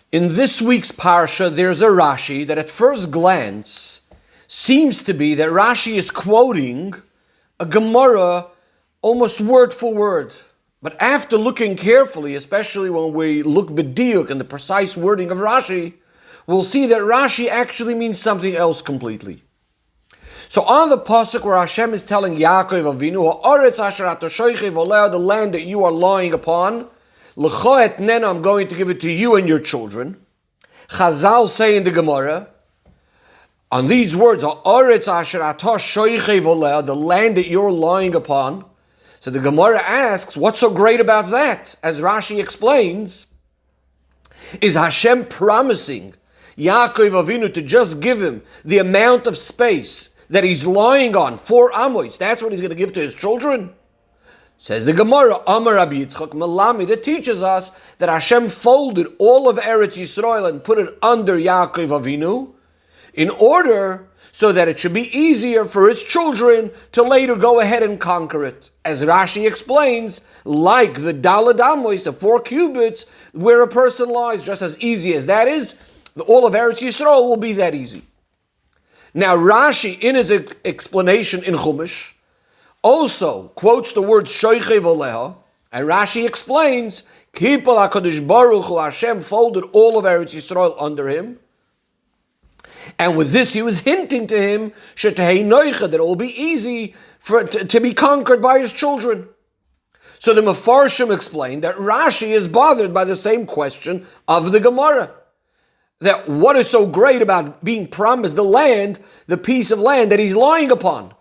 In this week's Parsha, there's a Rashi that at first glance seems to be that Rashi is quoting a Gemara almost word for word. But after looking carefully, especially when we look b'diuk in the precise wording of Rashi, we'll see that Rashi actually means something else completely. So on the pasuk where Hashem is telling Yaakov Avinu, "Ha'aretz asher ato shoichev oleh," the land that you are lying upon, L'cho etnena, I'm going to give it to you and your children. Chazal say in the Gemara, on these words, Ha'aretz asher ato shoichev oleh, the land that you're lying upon. So the Gemara asks, what's so great about that? As Rashi explains, is Hashem promising Yaakov Avinu to just give him the amount of space that he's lying on, 4 amos. That's what he's going to give to his children? Says the Gemara, Amar Rabbi Yitzchak Malami, that teaches us that Hashem folded all of Eretz Yisrael and put it under Yaakov Avinu in order so that it should be easier for his children to later go ahead and conquer it. As Rashi explains, like the Daled Amos, the 4 cubits, where a person lies, just as easy as that is, all of Eretz Yisrael will be that easy. Now Rashi, in his explanation in Chumash, also quotes the word Shoichev Oleha, and Rashi explains, Kipal HaKadosh Baruch Hu, Hashem folded all of Eretz Yisrael under him, and with this he was hinting to him, Shetehei Noicha, that it will be easy to be conquered by his children. So the Mefarshim explained that Rashi is bothered by the same question of the Gemara. That what is so great about being promised the land, the piece of land that he's lying upon?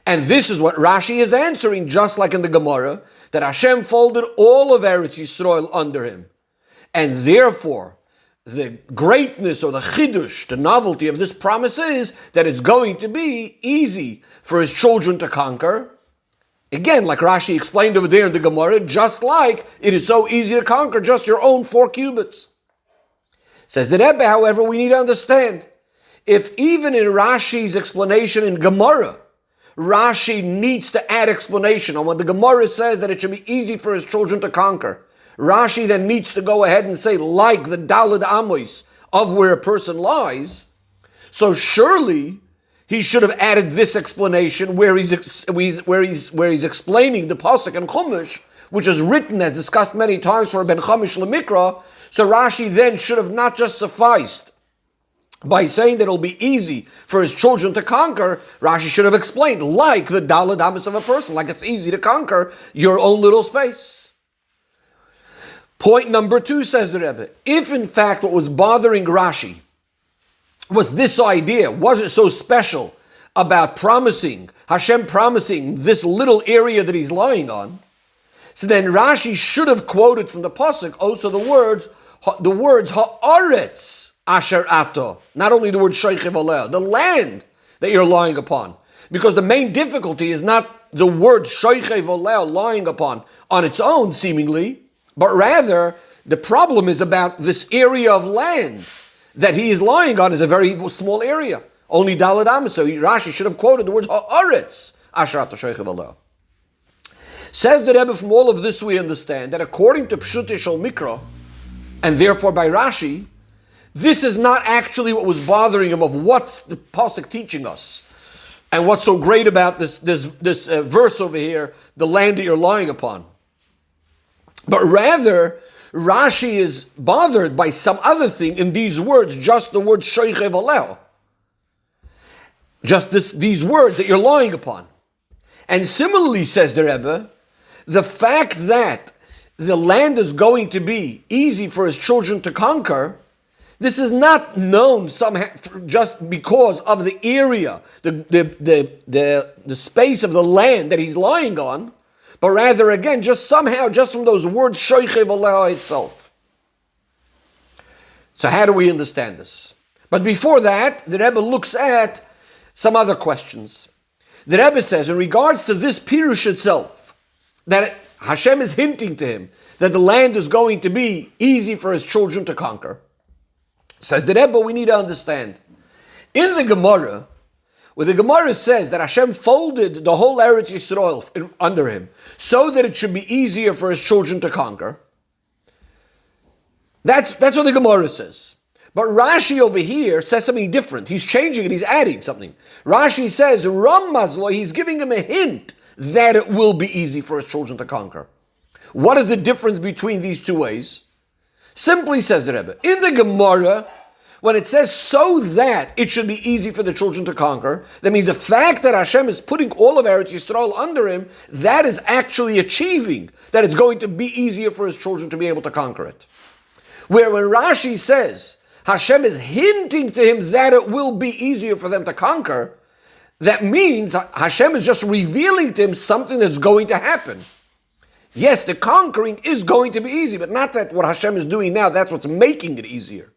And this is what Rashi is answering, just like in the Gemara, that Hashem folded all of Eretz Yisrael under him. And therefore, the greatness or the chidush, the novelty of this promise is that it's going to be easy for his children to conquer. Again, like Rashi explained over there in the Gemara, just like it is so easy to conquer just your own 4 cubits. Says the Rebbe, however, we need to understand, if even in Rashi's explanation in Gemara, Rashi needs to add explanation on what the Gemara says that it should be easy for his children to conquer. Rashi then needs to go ahead and say, like the Daled Amos of where a person lies. So surely he should have added this explanation where he's explaining the pasuk in Chumash, which is written as discussed many times for Ben Chamish Lemikra. So Rashi then should have not just sufficed by saying that it'll be easy for his children to conquer. Rashi should have explained, like the Daled Amos of a person, like it's easy to conquer your own little space. Point number 2, says the Rebbe, if in fact what was bothering Rashi was this idea, was it so special about Hashem promising this little area that he's lying on, so then Rashi should have quoted from the pasuk also the words ha'aretz asher ato, not only the word shoichev oleh, the land that you're lying upon. Because the main difficulty is not the word shoichev oleh, lying upon on its own seemingly, but rather the problem is about this area of land that he is lying on is a very small area. Only Daled Amos. So Rashi should have quoted the words ha'aretz asher ato shoichev oleh. Says the Rebbe, from all of this we understand that according to Pshutei Shel Mikra, and therefore by Rashi, this is not actually what was bothering him of what's the pasuk teaching us, and what's so great about this verse over here, the land that you're lying upon. But rather, Rashi is bothered by some other thing in these words, just the word shoichev oleh, just these words that you're lying upon. And similarly, says the Rebbe, the fact that the land is going to be easy for his children to conquer, this is not known somehow just because of the area, the space of the land that he's lying on, but rather again, just somehow, just from those words, shoichev oleh itself. So how do we understand this? But before that, the Rebbe looks at some other questions. The Rebbe says, in regards to this Pirush itself, that Hashem is hinting to him that the land is going to be easy for his children to conquer. Says the Rebbe, we need to understand. In the Gemara, where the Gemara says that Hashem folded the whole Eretz Yisrael under him so that it should be easier for his children to conquer, That's what the Gemara says. But Rashi over here says something different. He's changing it, he's adding something. Rashi says, Ramazlo, he's giving him a hint that it will be easy for his children to conquer. What is the difference between these two ways? Simply says the Rebbe, in the Gemara, when it says so that it should be easy for the children to conquer, that means the fact that Hashem is putting all of Eretz Yisrael under him, that is actually achieving that it's going to be easier for his children to be able to conquer it. Where when Rashi says Hashem is hinting to him that it will be easier for them to conquer, that means Hashem is just revealing to him something that's going to happen. Yes, the conquering is going to be easy, but not that what Hashem is doing now, that's what's making it easier.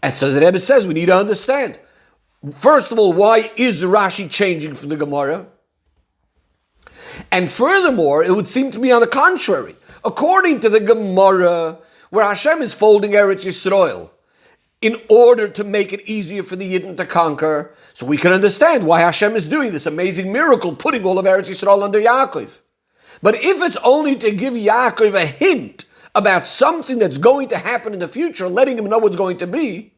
And so the Rebbe says we need to understand. First of all, why is Rashi changing from the Gemara? And furthermore, it would seem to be on the contrary. According to the Gemara, where Hashem is folding Eretz Yisrael in order to make it easier for the Yidden to conquer, so we can understand why Hashem is doing this amazing miracle, putting all of Eretz Yisrael under Yaakov. But if it's only to give Yaakov a hint about something that's going to happen in the future, letting him know what's going to be,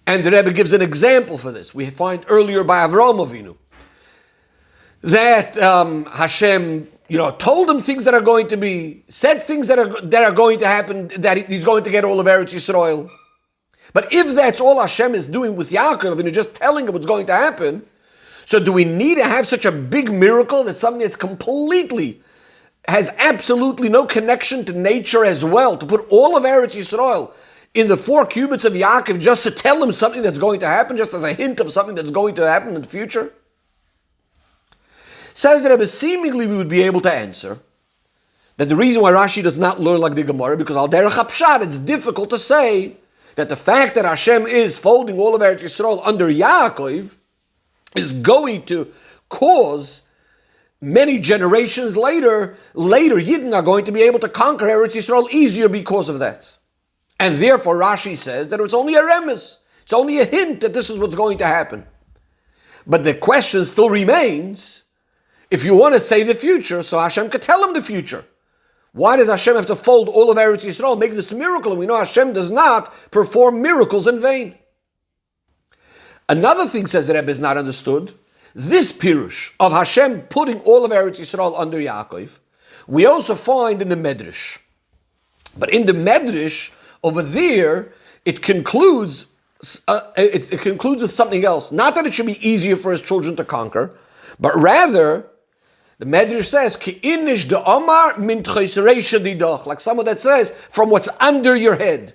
and the Rebbe gives an example for this. We find earlier by Avraham Avinu that Hashem, told him things that are going to be, said things that are going to happen, that he's going to get all of Eretz Yisrael. But if that's all Hashem is doing with Yaakov, and just telling him what's going to happen, so do we need to have such a big miracle that's something that's completely, has absolutely no connection to nature as well, to put all of Eretz Yisrael in the 4 cubits of Yaakov just to tell him something that's going to happen, just as a hint of something that's going to happen in the future? Says the Rebbe, seemingly we would be able to answer that the reason why Rashi does not learn like the Gemara, because al derech hapshat, it's difficult to say that the fact that Hashem is folding all of Eretz Yisrael under Yaakov is going to cause many generations later Yidden are going to be able to conquer Eretz Yisrael easier because of that. And therefore Rashi says that it's only a remes, it's only a hint that this is what's going to happen. But the question still remains, if you want to say the future, so Hashem could tell him the future. Why does Hashem have to fold all of Eretz Yisrael, make this miracle? And we know Hashem does not perform miracles in vain. Another thing says that Rebbe is not understood. This pirush of Hashem putting all of Eretz Yisrael under Yaakov, we also find in the Medrash. But in the Medrash, over there, it concludes with something else. Not that it should be easier for his children to conquer, but rather, the Medrash says, Ki inish de Omar min didach, like someone that says, from what's under your head.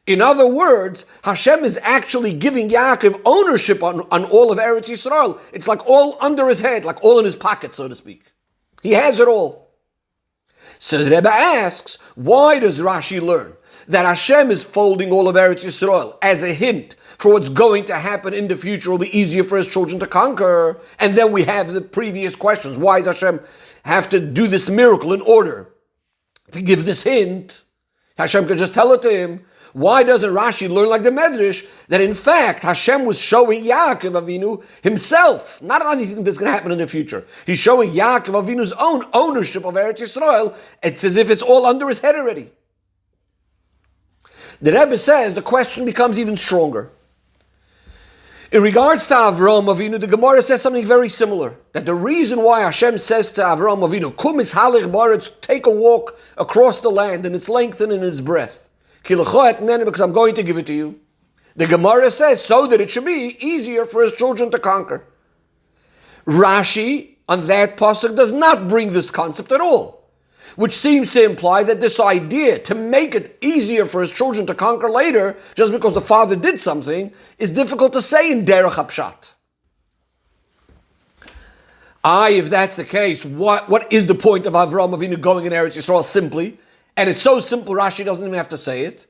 In other words, Hashem is actually giving Yaakov ownership on all of Eretz Yisrael. It's like all under his head, like all in his pocket, so to speak. He has it all. So the Rebbe asks, why does Rashi learn that Hashem is folding all of Eretz Yisrael as a hint for what's going to happen in the future, will be easier for his children to conquer? And then we have the previous questions. Why does Hashem have to do this miracle in order to give this hint? Hashem could just tell it to him. Why doesn't Rashi learn like the Medrash that in fact Hashem was showing Yaakov Avinu himself, not anything that's going to happen in the future. He's showing Yaakov Avinu's own ownership of Eretz Yisrael. It's as if it's all under his head already. The Rebbe says the question becomes even stronger. In regards to Avraham Avinu, the Gemara says something very similar. That the reason why Hashem says to Avraham Avinu, Kum ishalich baretz, take a walk across the land in its length and in its breadth. Because I'm going to give it to you. The Gemara says so that it should be easier for his children to conquer. Rashi, on that pasuk, does not bring this concept at all, which seems to imply that this idea to make it easier for his children to conquer later, just because the father did something, is difficult to say in derech hapshat. If that's the case, what is the point of Avraham Avinu going in Eretz Yisrael simply? And it's so simple, Rashi doesn't even have to say it.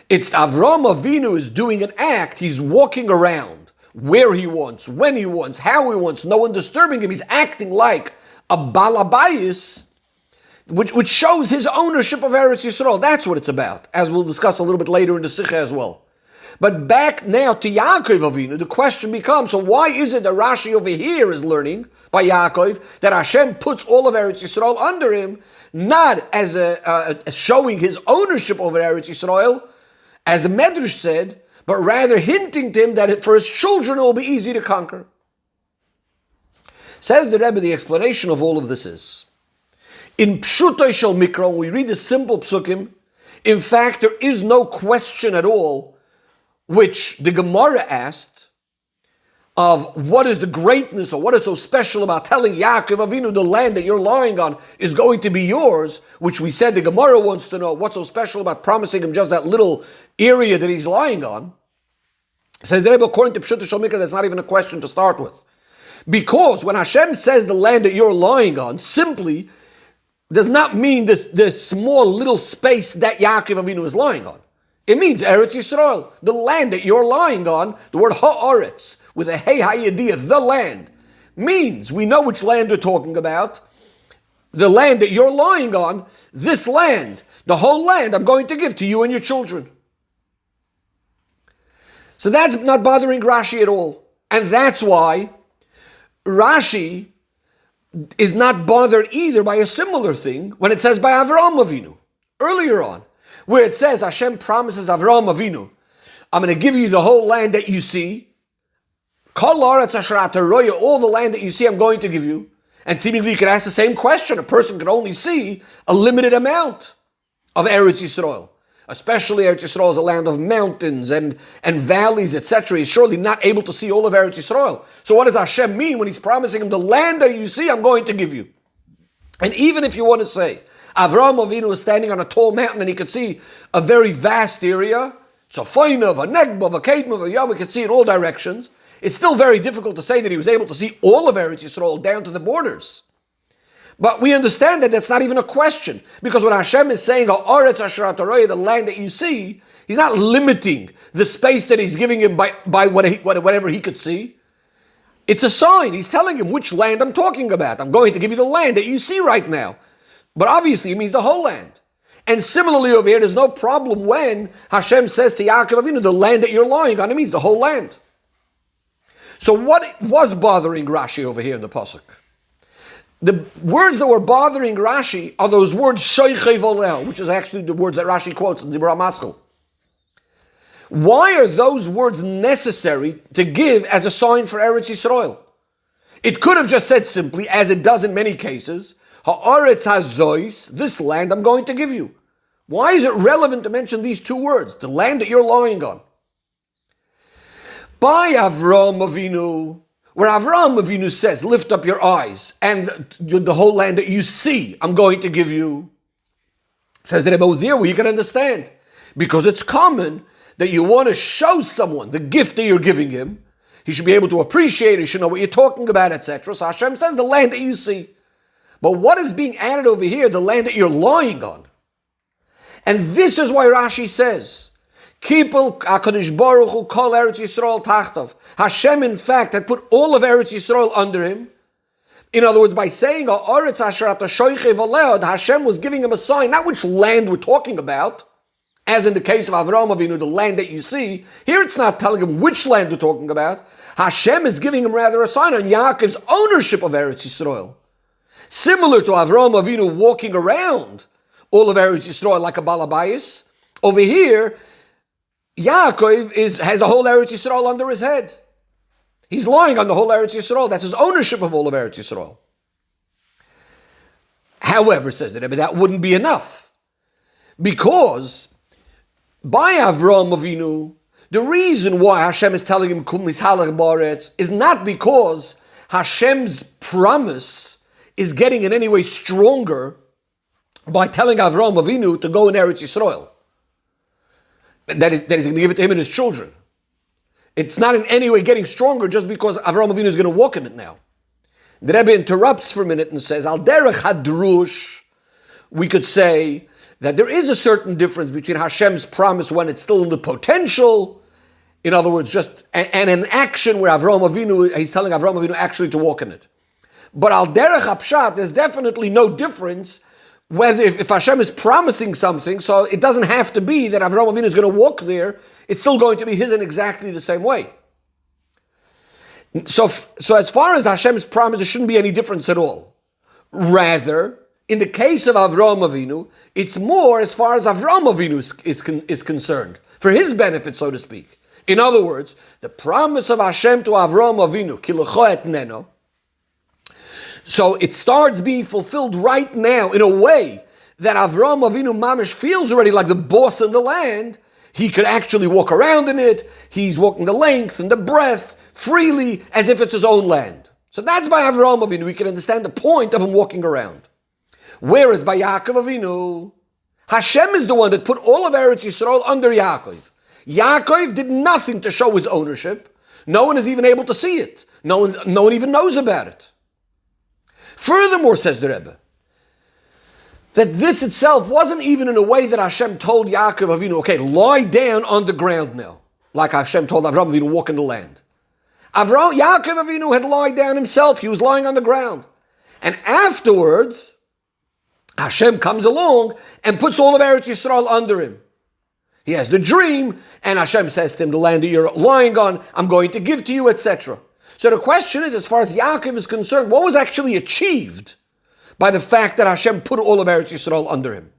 It's Avraham Avinu is doing an act. He's walking around where he wants, when he wants, how he wants, no one disturbing him. He's acting like a balabayis, which shows his ownership of Eretz Yisrael. That's what it's about, as we'll discuss a little bit later in the Sicha as well. But back now to Yaakov Avinu, the question becomes, so why is it that Rashi over here is learning by Yaakov that Hashem puts all of Eretz Yisrael under him, not as showing his ownership over Eretz Yisrael, as the Medrash said, but rather hinting to him that for his children it will be easy to conquer. Says the Rebbe, the explanation of all of this is, in Pshutay Shel Mikra, when we read the simple psukim, in fact, there is no question at all which the Gemara asked of what is the greatness or what is so special about telling Yaakov Avinu the land that you're lying on is going to be yours, which we said the Gemara wants to know what's so special about promising him just that little area that he's lying on. Says the Rebbe, according to Pshutay Shel Mikra, that's not even a question to start with. Because when Hashem says the land that you're lying on, simply does not mean this small little space that Yaakov Avinu is lying on. It means Eretz Yisrael, the land that you're lying on. The word ha'aretz, with a hey hayediyah, the land, means we know which land we're talking about. The land that you're lying on, this land, the whole land, I'm going to give to you and your children. So that's not bothering Rashi at all. And that's why Rashi is not bothered either by a similar thing when it says by Avraham Avinu, earlier on, where it says Hashem promises Avraham Avinu, I'm going to give you the whole land that you see, all the land that you see I'm going to give you. And seemingly you could ask the same question. A person can only see a limited amount of Eretz Yisrael. Especially Eretz Yisrael is a land of mountains and valleys, etc. He's surely not able to see all of Eretz Yisrael. So what does Hashem mean when he's promising him the land that you see, I'm going to give you? And even if you want to say, Avraham Avinu is standing on a tall mountain and he could see a very vast area, it's a Fainav, a Negbav, a Kedmav, a Yam, we could see in all directions. It's still very difficult to say that he was able to see all of Eretz Yisrael down to the borders. But we understand that that's not even a question. Because when Hashem is saying, the land that you see, he's not limiting the space that he's giving him by whatever he could see. It's a sign. He's telling him which land I'm talking about. I'm going to give you the land that you see right now. But obviously it means the whole land. And similarly over here, there's no problem when Hashem says to Yaakov Avinu, the land that you're lying on, it means the whole land. So what was bothering Rashi over here in the Pasuk? The words that were bothering Rashi are those words shoichei volel, which is actually the words that Rashi quotes in the Dibra Maschil. Why are those words necessary to give as a sign for Eretz Yisrael? It could have just said simply, as it does in many cases, ha'aretz hazois, this land I'm going to give you. Why is it relevant to mention these two words, the land that you're lying on? By Avraham Avinu, where Avraham Avinu says, lift up your eyes, and the whole land that you see, I'm going to give you. Says the Rebbe there, where you can understand. Because it's common that you want to show someone the gift that you're giving him. He should be able to appreciate it, he should know what you're talking about, etc. So Hashem says, the land that you see. But what is being added over here? The land that you're lying on. And this is why Rashi says, Kipel HaKadosh Baruch Hu Kol Eretz Yisrael Tachtav. Hashem, in fact, had put all of Eretz Yisrael under him. In other words, by saying Ha'aretz Asher Ata Shoichei Volel, Hashem was giving him a sign, not which land we're talking about, as in the case of Avraham Avinu, the land that you see. Here it's not telling him which land we're talking about. Hashem is giving him rather a sign on Yaakov's ownership of Eretz Yisrael. Similar to Avraham Avinu walking around all of Eretz Yisrael like a balabayis, over here, Yaakov has the whole Eretz Yisrael under his head. He's lying on the whole Eretz Yisrael. That's his ownership of all of Eretz Yisrael. However, says the Rebbe, that wouldn't be enough. Because by Avraham Avinu, the reason why Hashem is telling him Kum Mishalach Ba'aretz is not because Hashem's promise is getting in any way stronger by telling Avraham Avinu to go in Eretz Yisrael. That he's going to give it to him and his children. It's not in any way getting stronger just because Avraham Avinu is going to walk in it now. The Rebbe interrupts for a minute and says, Al derech hadrush, we could say that there is a certain difference between Hashem's promise when it's still in the potential, in other words, just and an action where Avraham Avinu, he's telling Avraham Avinu actually to walk in it. But al derech hapshat, there's definitely no difference whether if Hashem is promising something, so it doesn't have to be that Avraham Avinu is going to walk there, it's still going to be his in exactly the same way. So as far as Hashem's promise, there shouldn't be any difference at all. Rather, in the case of Avraham Avinu, it's more as far as Avraham Avinu is concerned, for his benefit, so to speak. In other words, the promise of Hashem to Avraham Avinu, Kilecho etneno, so it starts being fulfilled right now in a way that Avraham Avinu Mamish feels already like the boss in the land. He could actually walk around in it. He's walking the length and the breadth freely as if it's his own land. So that's by Avraham Avinu. We can understand the point of him walking around. Whereas by Yaakov Avinu, Hashem is the one that put all of Eretz Yisrael under Yaakov. Yaakov did nothing to show his ownership. No one is even able to see it. No one even knows about it. Furthermore, says the Rebbe, that this itself wasn't even in a way that Hashem told Yaakov Avinu, okay, lie down on the ground now, like Hashem told Avraham Avinu, walk in the land. Yaakov Avinu had lied down himself. He was lying on the ground. And afterwards, Hashem comes along and puts all of Eretz Yisrael under him. He has the dream, and Hashem says to him, the land that you're lying on, I'm going to give to you, etc. So the question is, as far as Yaakov is concerned, what was actually achieved by the fact that Hashem put all of Eretz Yisrael under him?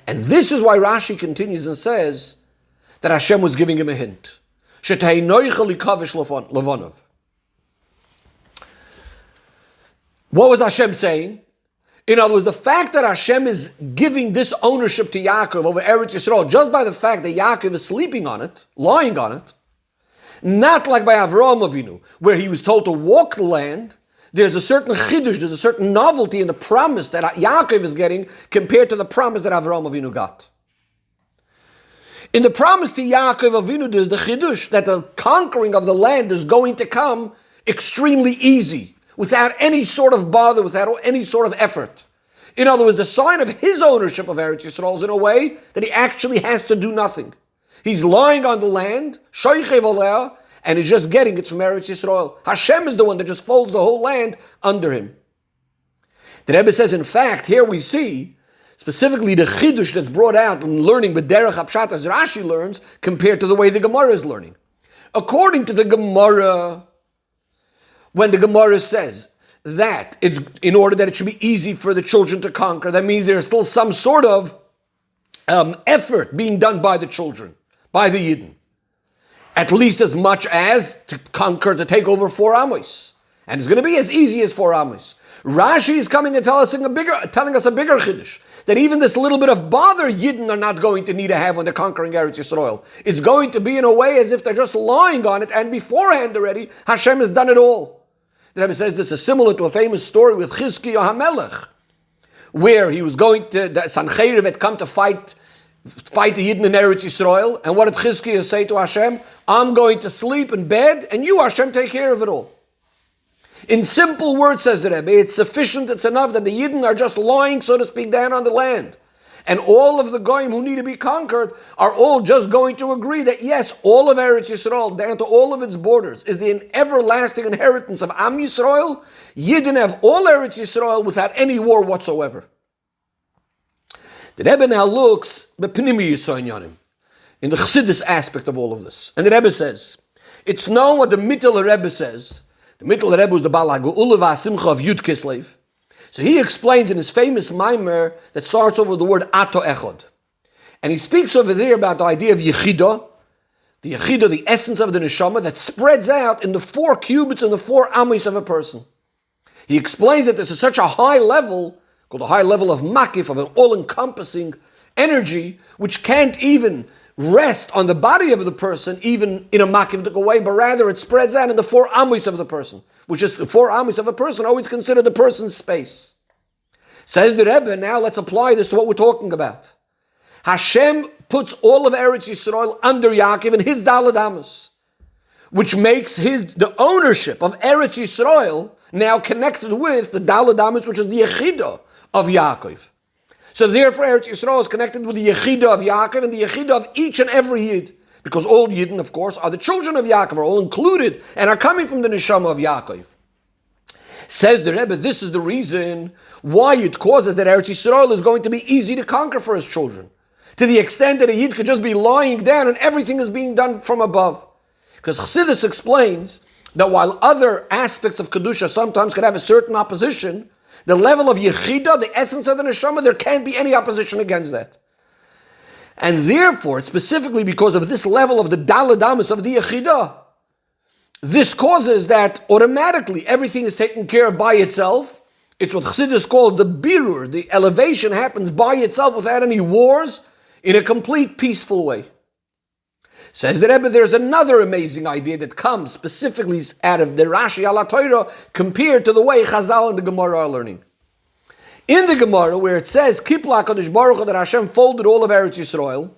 And this is why Rashi continues and says that Hashem was giving him a hint. What was Hashem saying? In other words, the fact that Hashem is giving this ownership to Yaakov over Eretz Yisrael, just by the fact that Yaakov is sleeping on it, lying on it, not like by Avraham Avinu, where he was told to walk the land. There's a certain chiddush, there's a certain novelty in the promise that Yaakov is getting compared to the promise that Avraham Avinu got. In the promise to Yaakov Avinu, there's the chiddush that the conquering of the land is going to come extremely easy, without any sort of bother, without any sort of effort. In other words, the sign of his ownership of Eretz Yisrael is in a way that he actually has to do nothing. He's lying on the land, shoichev aleh, and he's just getting it from Eretz Yisrael. Hashem is the one that just folds the whole land under him. The Rebbe says, in fact, here we see specifically the chidush that's brought out in learning b'derech hapshat as Rashi learns compared to the way the Gemara is learning. According to the Gemara, when the Gemara says that it's in order that it should be easy for the children to conquer, that means there's still some sort of effort being done by the children, by the Yidden. At least as much as to conquer, to take over 4 amos. And it's going to be as easy as 4 amos. Rashi is coming and telling us a bigger chiddush, that even this little bit of bother Yidden are not going to need to have when they're conquering Eretz Yisrael. It's going to be in a way as if they're just lying on it, and beforehand already, Hashem has done it all. The Rebbe says this is similar to a famous story with Lipskier HaMelech, where he was going to, the Sancheriv had come to fight the Yidden in Eretz Yisrael, and what did Lipskier say to Hashem? I'm going to sleep in bed, and you, Hashem, take care of it all. In simple words, says the Rebbe, it's sufficient, it's enough that the Yidden are just lying, so to speak, down on the land. And all of the Goyim who need to be conquered are all just going to agree that yes, all of Eretz Yisrael, down to all of its borders, is the everlasting inheritance of Am Yisrael. Yidden have all Eretz Yisrael without any war whatsoever. The Rebbe now looks in the Chassidus aspect of all of this. And the Rebbe says, it's known what the Mendel Rebbe says. The Mendel Rebbe was the Baal HaGeula V'Simcha of Yud Kislev. So he explains in his famous Maimer that starts over the word Ato Echod. And he speaks over there about the idea of Yechidah, the essence of the Neshama that spreads out in the 4 cubits and the 4 amos of a person. He explains that this is such a high level, called a high level of makif, of an all-encompassing energy, which can't even rest on the body of the person, even in a makivdical way, but rather it spreads out in the 4 amos of the person, which is the 4 amos of a person, always consider the person's space. Says the Rebbe, now let's apply this to what we're talking about. Hashem puts all of Eretz Yisrael under Yaakov and his Daled Amos, which makes the ownership of Eretz Yisrael now connected with the Daled Amos, which is the Yechidah of Yaakov. So therefore Eretz Yisrael is connected with the Yechidah of Yaakov and the Yechidah of each and every Yid. Because all Yidden, of course, are the children of Yaakov, are all included and are coming from the Neshama of Yaakov. Says the Rebbe, this is the reason why it causes that Eretz Yisrael is going to be easy to conquer for his children, to the extent that a Yid could just be lying down and everything is being done from above. Because Chassidus explains that while other aspects of Kedusha sometimes could have a certain opposition, the level of Yechida, the essence of the Neshama, there can't be any opposition against that. And therefore, it's specifically because of this level of the Daled Amis of the Yechida, this causes that automatically everything is taken care of by itself. It's what Chassidus calls the birur. The elevation happens by itself without any wars, in a complete peaceful way. Says the Rebbe, there's another amazing idea that comes specifically out of the Rashi ala Torah compared to the way Chazal and the Gemara are learning. In the Gemara, where it says, Kipla HaKadosh Baruch Hu, that Hashem folded all of Eretz Yisrael,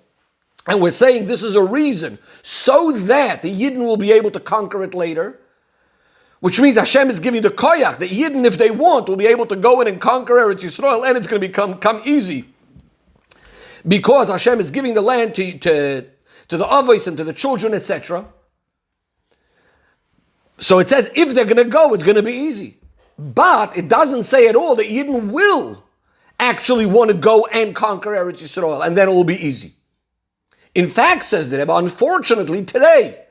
and we're saying this is a reason so that the Yidden will be able to conquer it later, which means Hashem is giving the koyach, the Yidden, if they want, will be able to go in and conquer Eretz Yisrael, and it's going to become easy. Because Hashem is giving the land to the avos and to the children, etc. So it says, if they're going to go, it's going to be easy. But it doesn't say at all that Yidden will actually want to go and conquer Eretz Yisrael, and then it will be easy. In fact, says the Rebbe, unfortunately today,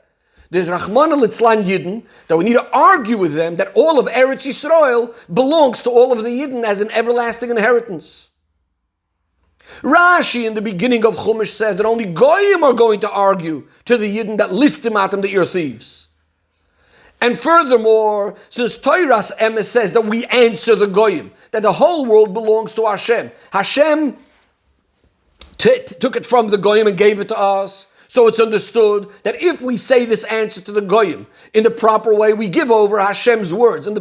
there's Rahman al-Itzlan Yidden that we need to argue with them that all of Eretz Yisrael belongs to all of the Yidden as an everlasting inheritance. Rashi in the beginning of Chumash says that only Goyim are going to argue to the Yidden that list him at them that you're thieves. And furthermore, since Toiras Emes says that we answer the Goyim, that the whole world belongs to Hashem. Hashem took it from the Goyim and gave it to us. So it's understood that if we say this answer to the Goyim in the proper way, we give over Hashem's words and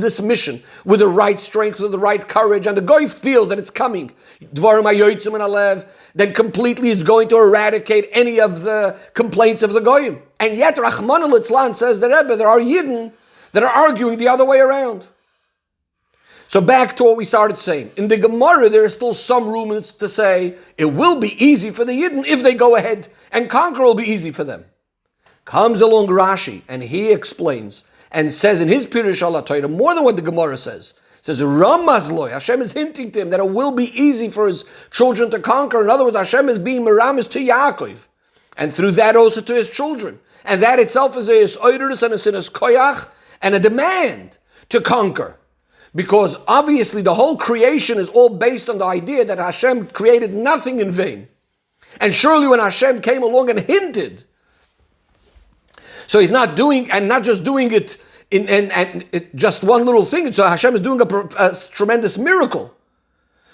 this mission with the right strength, with the right courage, and the Goy feels that it's coming, Dvarim hayotzim and alev, then completely it's going to eradicate any of the complaints of the Goyim. And yet Rahman al-Itzlan says the Rebbe, there are Yidden that are arguing the other way around. So back to what we started saying. In the Gemara, there is still some room to say it will be easy for the Yidden if they go ahead and conquer, will be easy for them. Comes along Rashi and he explains and says in his Pirush ala Torah more than what the Gemara says. It says Ramaz loy, Hashem is hinting to him that it will be easy for his children to conquer. In other words, Hashem is being meramis to Yaakov, and through that also to his children. And that itself is a yisoidus and a sinas koyach and a demand to conquer. Because obviously the whole creation is all based on the idea that Hashem created nothing in vain. And surely when Hashem came along and hinted, so he's not doing, and not just doing it in just one little thing, so Hashem is doing a tremendous miracle.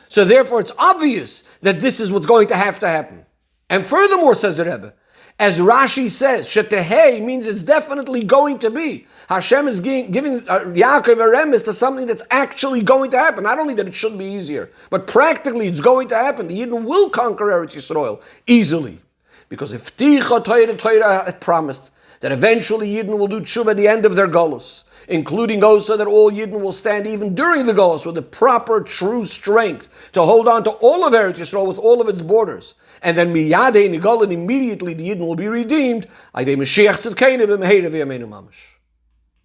So therefore it's obvious that this is what's going to have to happen. And furthermore, says the Rebbe, as Rashi says, Shetehei means it's definitely going to be. Hashem is giving Yaakov a remes to something that's actually going to happen. Not only that it should be easier, but practically it's going to happen. The Yidden will conquer Eretz Yisrael easily. Because if Torah had promised that eventually Yidden will do tshuva at the end of their golus, including also that all Yidden will stand even during the golus with the proper true strength to hold on to all of Eretz Yisrael with all of its borders. And then miyadei nigolan, immediately the Yidden will be redeemed. Aydei Mashiach tzidkeinu b'meheiru v'yameinu mamash.